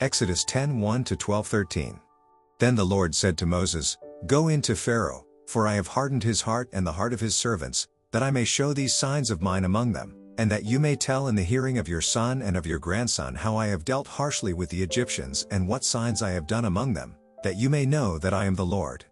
Exodus 10:1-12-13. Then the Lord said to Moses, Go in to Pharaoh, for I have hardened his heart and the heart of his servants, that I may show these signs of mine among them, and that you may tell in the hearing of your son and of your grandson how I have dealt harshly with the Egyptians and what signs I have done among them, that you may know that I am the Lord.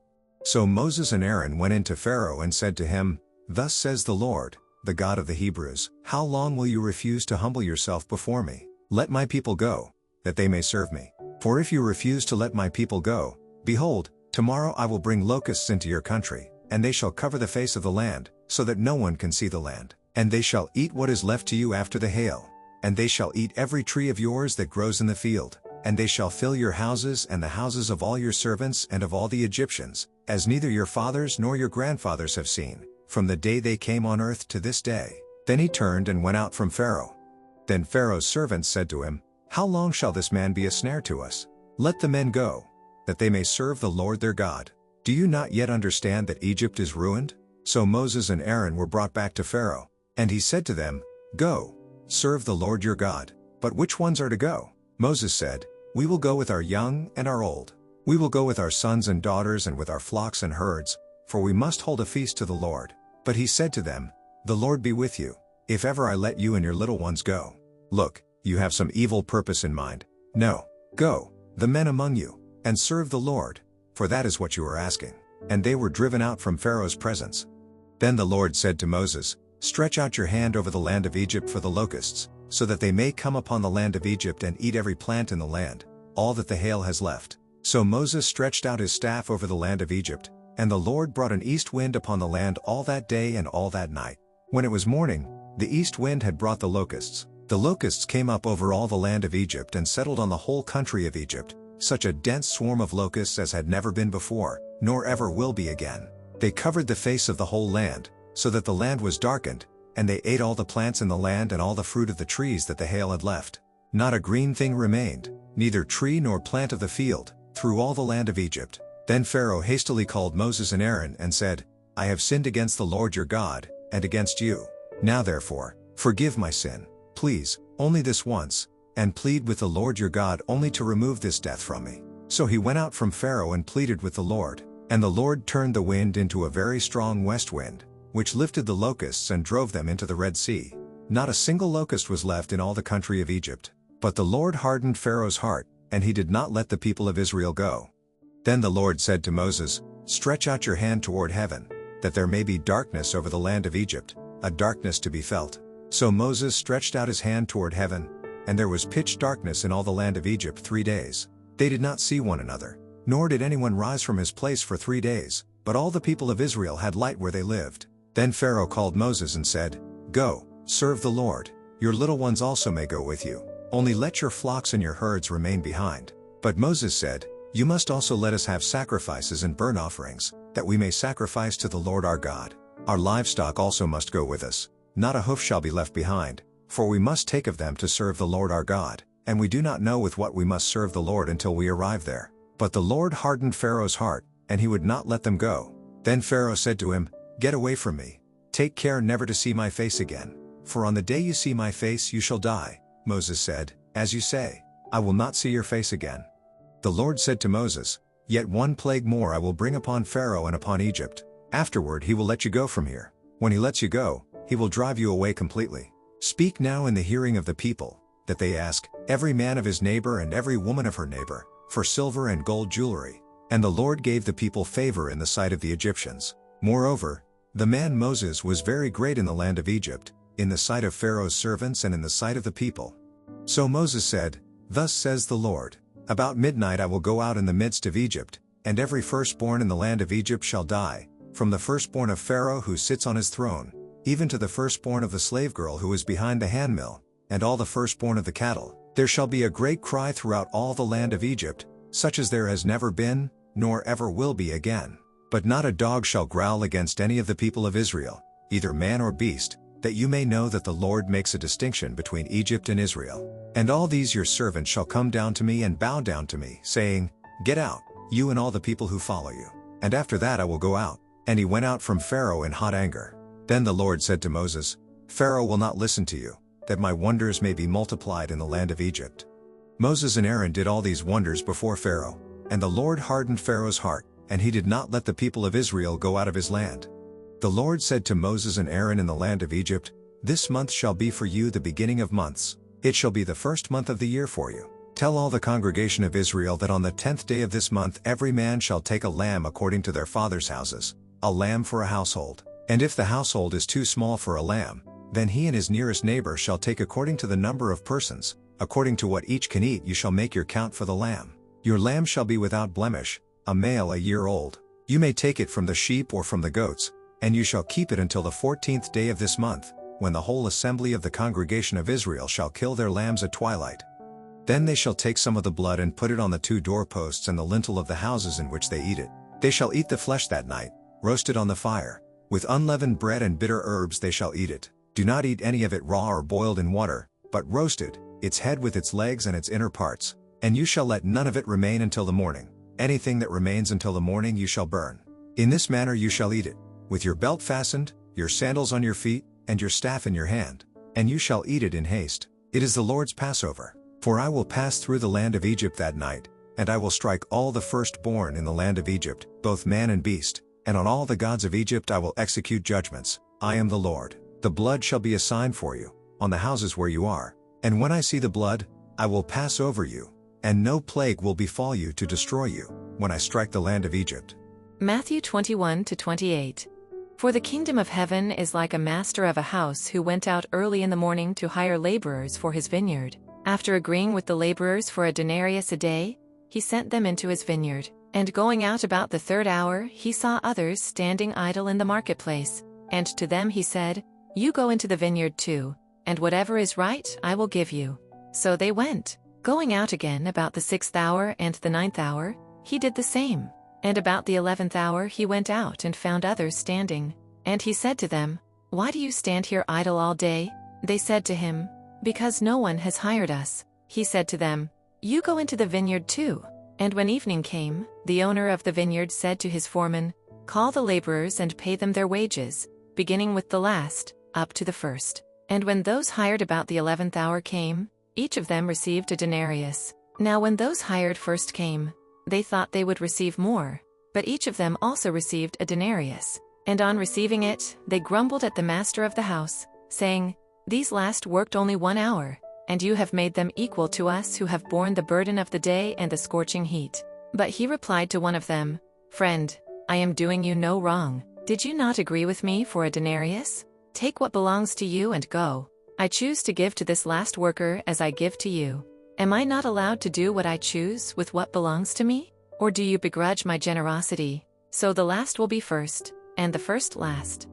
So Moses and Aaron went in to Pharaoh and said to him, Thus says the Lord, the God of the Hebrews, How long will you refuse to humble yourself before me? Let my people go, that they may serve me. For if you refuse to let my people go, behold, tomorrow I will bring locusts into your country, and they shall cover the face of the land, so that no one can see the land. And they shall eat what is left to you after the hail. And they shall eat every tree of yours that grows in the field. And they shall fill your houses and the houses of all your servants and of all the Egyptians, as neither your fathers nor your grandfathers have seen, from the day they came on earth to this day. Then he turned and went out from Pharaoh. Then Pharaoh's servants said to him, How long shall this man be a snare to us? Let the men go, that they may serve the Lord their God. Do you not yet understand that Egypt is ruined? So Moses and Aaron were brought back to Pharaoh, and he said to them, Go, serve the Lord your God. But which ones are to go? Moses said, We will go with our young and our old. We will go with our sons and daughters and with our flocks and herds, for we must hold a feast to the Lord. But he said to them, The Lord be with you, if ever I let you and your little ones go. Look, you have some evil purpose in mind. No, go, the men among you, and serve the Lord, for that is what you are asking. And they were driven out from Pharaoh's presence. Then the Lord said to Moses, Stretch out your hand over the land of Egypt for the locusts, so that they may come upon the land of Egypt and eat every plant in the land, all that the hail has left. So Moses stretched out his staff over the land of Egypt, and the Lord brought an east wind upon the land all that day and all that night. When it was morning, the east wind had brought the locusts. The locusts came up over all the land of Egypt and settled on the whole country of Egypt, such a dense swarm of locusts as had never been before, nor ever will be again. They covered the face of the whole land, so that the land was darkened, and they ate all the plants in the land and all the fruit of the trees that the hail had left. Not a green thing remained, neither tree nor plant of the field, through all the land of Egypt. Then Pharaoh hastily called Moses and Aaron and said, I have sinned against the Lord your God, and against you. Now therefore, forgive my sin, please, only this once, and plead with the Lord your God only to remove this death from me. So he went out from Pharaoh and pleaded with the Lord, and the Lord turned the wind into a very strong west wind, which lifted the locusts and drove them into the Red Sea. Not a single locust was left in all the country of Egypt. But the Lord hardened Pharaoh's heart, and he did not let the people of Israel go. Then the Lord said to Moses, Stretch out your hand toward heaven, that there may be darkness over the land of Egypt, a darkness to be felt. So Moses stretched out his hand toward heaven, and there was pitch darkness in all the land of Egypt 3 days. They did not see one another, nor did anyone rise from his place for 3 days, but all the people of Israel had light where they lived. Then Pharaoh called Moses and said, Go, serve the Lord, your little ones also may go with you. Only let your flocks and your herds remain behind. But Moses said, You must also let us have sacrifices and burnt offerings, that we may sacrifice to the Lord our God. Our livestock also must go with us. Not a hoof shall be left behind, for we must take of them to serve the Lord our God, and we do not know with what we must serve the Lord until we arrive there. But the Lord hardened Pharaoh's heart, and he would not let them go. Then Pharaoh said to him, Get away from me. Take care never to see my face again. For on the day you see my face you shall die. Moses said, As you say, I will not see your face again. The Lord said to Moses, Yet one plague more I will bring upon Pharaoh and upon Egypt. Afterward he will let you go from here. When he lets you go, he will drive you away completely. Speak now in the hearing of the people, that they ask, every man of his neighbor and every woman of her neighbor, for silver and gold jewelry. And the Lord gave the people favor in the sight of the Egyptians. Moreover, the man Moses was very great in the land of Egypt, in the sight of Pharaoh's servants and in the sight of the people. So Moses said, Thus says the Lord, About midnight I will go out in the midst of Egypt, and every firstborn in the land of Egypt shall die, from the firstborn of Pharaoh who sits on his throne, even to the firstborn of the slave girl who is behind the handmill, and all the firstborn of the cattle. There shall be a great cry throughout all the land of Egypt, such as there has never been, nor ever will be again. But not a dog shall growl against any of the people of Israel, either man or beast, that you may know that the Lord makes a distinction between Egypt and Israel. And all these your servants shall come down to me and bow down to me, saying, Get out, you and all the people who follow you. And after that I will go out. And he went out from Pharaoh in hot anger. Then the Lord said to Moses, Pharaoh will not listen to you, that my wonders may be multiplied in the land of Egypt. Moses and Aaron did all these wonders before Pharaoh, and the Lord hardened Pharaoh's heart, and he did not let the people of Israel go out of his land. The Lord said to Moses and Aaron in the land of Egypt, "This month shall be for you the beginning of months. It shall be the first month of the year for you. Tell all the congregation of Israel that on the 10th day of this month every man shall take a lamb according to their fathers' houses, a lamb for a household. And if the household is too small for a lamb, then he and his nearest neighbor shall take according to the number of persons, according to what each can eat you shall make your count for the lamb. Your lamb shall be without blemish, a male a year old. You may take it from the sheep or from the goats, and you shall keep it until the 14th day of this month, when the whole assembly of the congregation of Israel shall kill their lambs at twilight. Then they shall take some of the blood and put it on the 2 doorposts and the lintel of the houses in which they eat it. They shall eat the flesh that night, roasted on the fire. With unleavened bread and bitter herbs they shall eat it. Do not eat any of it raw or boiled in water, but roasted, its head with its legs and its inner parts. And you shall let none of it remain until the morning. Anything that remains until the morning you shall burn. In this manner you shall eat it, with your belt fastened, your sandals on your feet, and your staff in your hand. And you shall eat it in haste. It is the Lord's Passover. For I will pass through the land of Egypt that night, and I will strike all the firstborn in the land of Egypt, both man and beast, and on all the gods of Egypt I will execute judgments. I am the Lord. The blood shall be a sign for you, on the houses where you are. And when I see the blood, I will pass over you, and no plague will befall you to destroy you, when I strike the land of Egypt. Matthew 21-28. For the kingdom of heaven is like a master of a house who went out early in the morning to hire laborers for his vineyard. After agreeing with the laborers for a denarius a day, he sent them into his vineyard. And going out about the 3rd hour, he saw others standing idle in the marketplace. And to them he said, You go into the vineyard too, and whatever is right I will give you. So they went. Going out again about the 6th hour and the 9th hour, he did the same. And about the 11th hour he went out and found others standing. And he said to them, Why do you stand here idle all day? They said to him, Because no one has hired us. He said to them, You go into the vineyard too. And when evening came, the owner of the vineyard said to his foreman, Call the laborers and pay them their wages, beginning with the last, up to the first. And when those hired about the 11th hour came, each of them received a denarius. Now when those hired first came, they thought they would receive more, but each of them also received a denarius. And on receiving it, they grumbled at the master of the house, saying, These last worked only 1 hour, and you have made them equal to us who have borne the burden of the day and the scorching heat. But he replied to one of them, Friend, I am doing you no wrong. Did you not agree with me for a denarius? Take what belongs to you and go. I choose to give to this last worker as I give to you. Am I not allowed to do what I choose with what belongs to me? Or do you begrudge my generosity? So the last will be first, and the first last.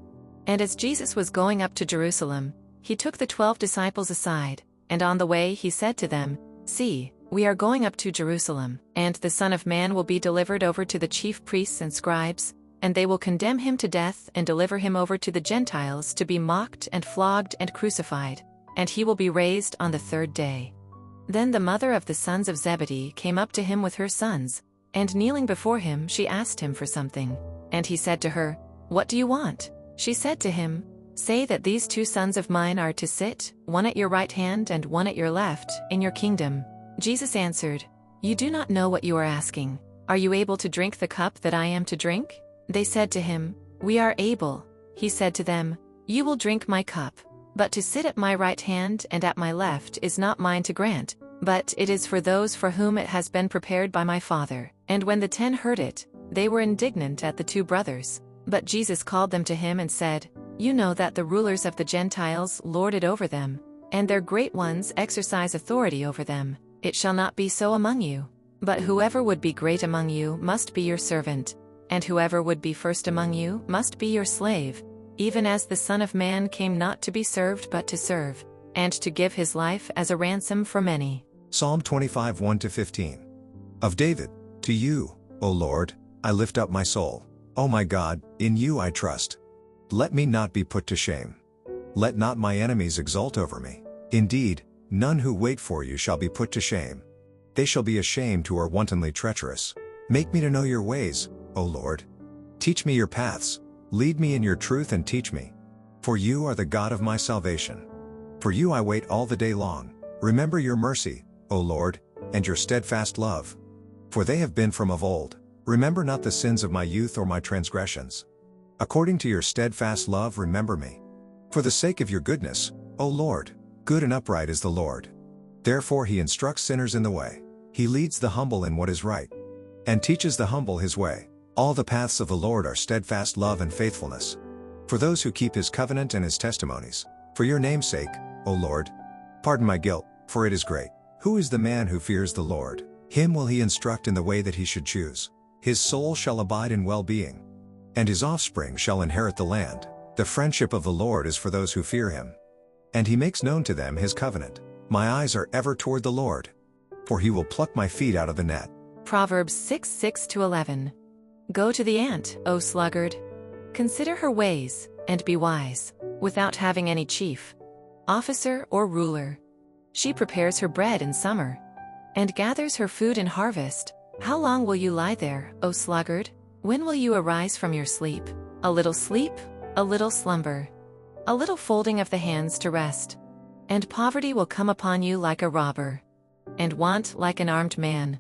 And as Jesus was going up to Jerusalem, he took the 12 disciples aside, and on the way he said to them, See, we are going up to Jerusalem, and the Son of Man will be delivered over to the chief priests and scribes, and they will condemn him to death and deliver him over to the Gentiles to be mocked and flogged and crucified, and he will be raised on the 3rd day. Then the mother of the sons of Zebedee came up to him with her sons, and kneeling before him she asked him for something. And he said to her, What do you want? She said to him, Say that these 2 sons of mine are to sit, one at your right hand and one at your left, in your kingdom. Jesus answered, You do not know what you are asking. Are you able to drink the cup that I am to drink? They said to him, We are able. He said to them, You will drink my cup. But to sit at my right hand and at my left is not mine to grant, but it is for those for whom it has been prepared by my Father. And when the 10 heard it, they were indignant at the 2 brothers. But Jesus called them to him and said, You know that the rulers of the Gentiles lord it over them, and their great ones exercise authority over them. It shall not be so among you. But whoever would be great among you must be your servant, and whoever would be first among you must be your slave, even as the Son of Man came not to be served but to serve, and to give his life as a ransom for many. Psalm 25 1-15. Of David, to you, O Lord, I lift up my soul. O my God, in you I trust. Let me not be put to shame. Let not my enemies exult over me. Indeed, none who wait for you shall be put to shame. They shall be ashamed who are wantonly treacherous. Make me to know your ways, O Lord. Teach me your paths. Lead me in your truth and teach me. For you are the God of my salvation. For you I wait all the day long. Remember your mercy, O Lord, and your steadfast love. For they have been from of old. Remember not the sins of my youth or my transgressions. According to your steadfast love remember me. For the sake of your goodness, O Lord, good and upright is the Lord. Therefore he instructs sinners in the way. He leads the humble in what is right, and teaches the humble his way. All the paths of the Lord are steadfast love and faithfulness, for those who keep his covenant and his testimonies. For your name's sake, O Lord, pardon my guilt, for it is great. Who is the man who fears the Lord? Him will he instruct in the way that he should choose. His soul shall abide in well-being, and his offspring shall inherit the land. The friendship of the Lord is for those who fear him, and he makes known to them his covenant. My eyes are ever toward the Lord, for he will pluck my feet out of the net. Proverbs 6:6-11. Go to the ant, O sluggard. Consider her ways, and be wise, without having any chief, officer or ruler. She prepares her bread in summer, and gathers her food in harvest. How long will you lie there, O sluggard? When will you arise from your sleep? A little sleep, a little slumber, a little folding of the hands to rest. And poverty will come upon you like a robber, and want like an armed man.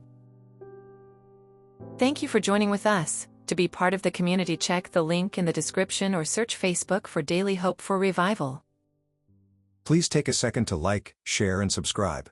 Thank you for joining with us. To be part of the community, check the link in the description or search Facebook for Daily Hope for Revival. Please take a second to like, share and subscribe.